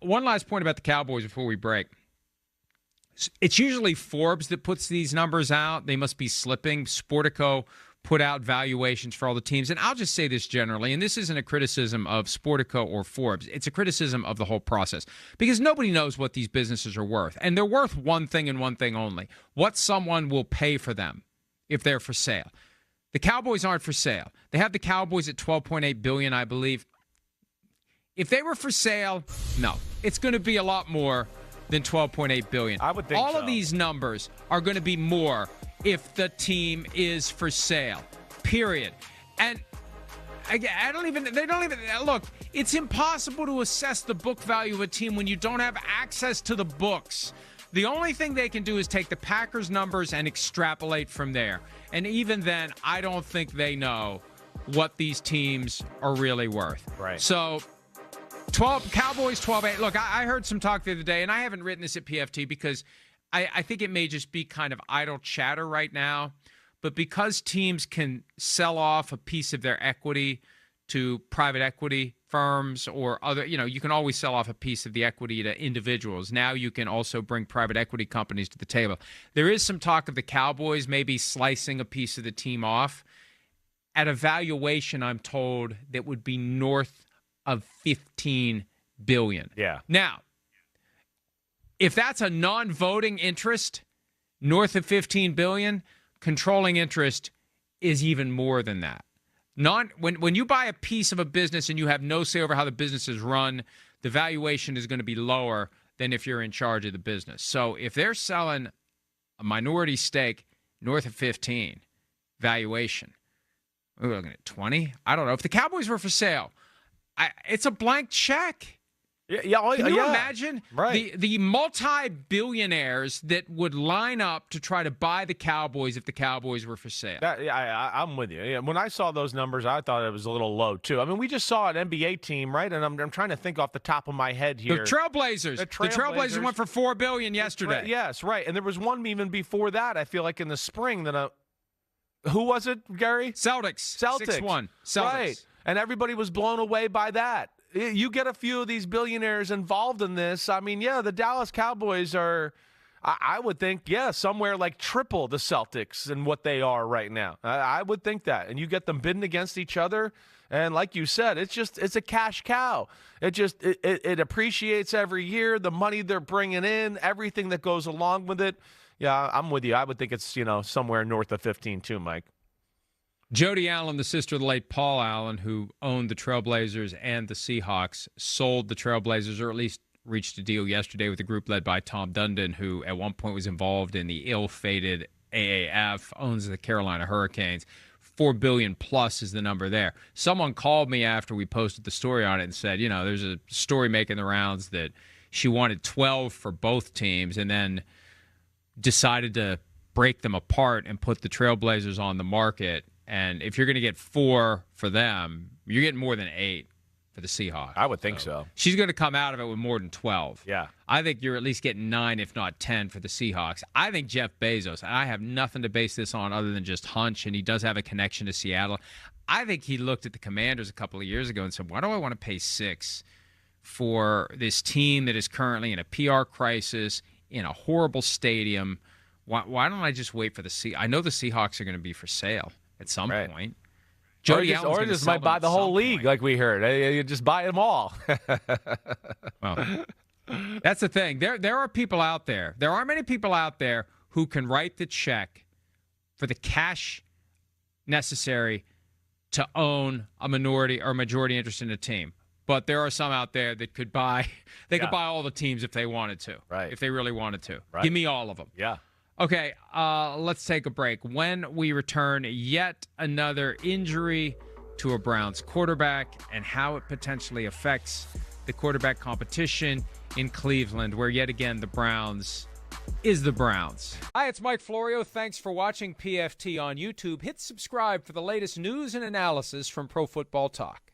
one last point about the Cowboys before we break. It's usually Forbes that puts these numbers out. They must be slipping. Sportico put out valuations for all the teams. And I'll just say this generally, and this isn't a criticism of Sportico or Forbes. It's a criticism of the whole process because nobody knows what these businesses are worth. And they're worth one thing and one thing only, what someone will pay for them if they're for sale. The Cowboys aren't for sale. They have the Cowboys at $12.8 billion, I believe. If they were for sale, no. It's going to be a lot more than $12.8 billion. I would think all so. of these numbers are going to be more if the team is for sale, period. And they don't even, look, it's impossible to assess the book value of a team when you don't have access to the books. The only thing they can do is take the Packers numbers and extrapolate from there. And even then, I don't think they know what these teams are really worth. Right. So, Cowboys 12-8. Look, I heard some talk the other day, and I haven't written this at PFT because I think it may just be kind of idle chatter right now. But because teams can sell off a piece of their equity to private equity firms or other, you can always sell off a piece of the equity to individuals. Now you can also bring private equity companies to the table. There is some talk of the Cowboys maybe slicing a piece of the team off at a valuation, I'm told, that would be north of $15 billion. Yeah. Now, if that's a non-voting interest, north of $15 billion, controlling interest is even more than that. When you buy a piece of a business and you have no say over how the business is run, the valuation is going to be lower than if you're in charge of the business. So if they're selling a minority stake north of 15 valuation, we're looking at 20. I don't know. If the Cowboys were for sale, it's a blank check. Can you imagine the multi-billionaires that would line up to try to buy the Cowboys if the Cowboys were for sale? I'm with you. Yeah, when I saw those numbers, I thought it was a little low, too. I mean, we just saw an NBA team, right? And I'm trying to think off the top of my head here. The Trailblazers. The Trailblazers went for $4 billion yesterday. Yes, right. And there was one even before that, I feel like, in the spring that who was it, Gary? Celtics. 6-1. Celtics. Right. And everybody was blown away by that. You get a few of these billionaires involved in this. I mean, yeah, the Dallas Cowboys are, I would think, somewhere like triple the Celtics in what they are right now. I would think that. And you get them bidding against each other. And like you said, it's a cash cow. It appreciates every year. The money they're bringing in, everything that goes along with it. Yeah, I'm with you. I would think it's, somewhere north of 15 too, Mike. Jody Allen, the sister of the late Paul Allen, who owned the Trailblazers and the Seahawks, sold the Trailblazers, or at least reached a deal yesterday with a group led by Tom Dundon, who at one point was involved in the ill-fated AAF, owns the Carolina Hurricanes. $4 billion plus is the number there. Someone called me after we posted the story on it and said, there's a story making the rounds that she wanted 12 for both teams and then decided to break them apart and put the Trailblazers on the market. And if you're going to get 4 for them, you're getting more than 8 for the Seahawks. I would think so. She's going to come out of it with more than 12. Yeah. I think you're at least getting 9, if not 10, for the Seahawks. I think Jeff Bezos, and I have nothing to base this on other than just hunch, and he does have a connection to Seattle. I think he looked at the Commanders a couple of years ago and said, why do I want to pay 6 for this team that is currently in a PR crisis, in a horrible stadium? Why don't I just wait for the Seahawks? I know the Seahawks are going to be for sale at some point. Jody or just might buy the whole league, like we heard. You just buy them all. Well, that's the thing. There are people out there. There are many people out there who can write the check for the cash necessary to own a minority or majority interest in a team. But there are some out there that could buy. They could buy all the teams if they wanted to. Right. If they really wanted to. Right. Give me all of them. Yeah. Okay, let's take a break. When we return, yet another injury to a Browns quarterback and how it potentially affects the quarterback competition in Cleveland, where yet again the Browns is the Browns. Hi, it's Mike Florio. Thanks for watching PFT on YouTube. Hit subscribe for the latest news and analysis from Pro Football Talk.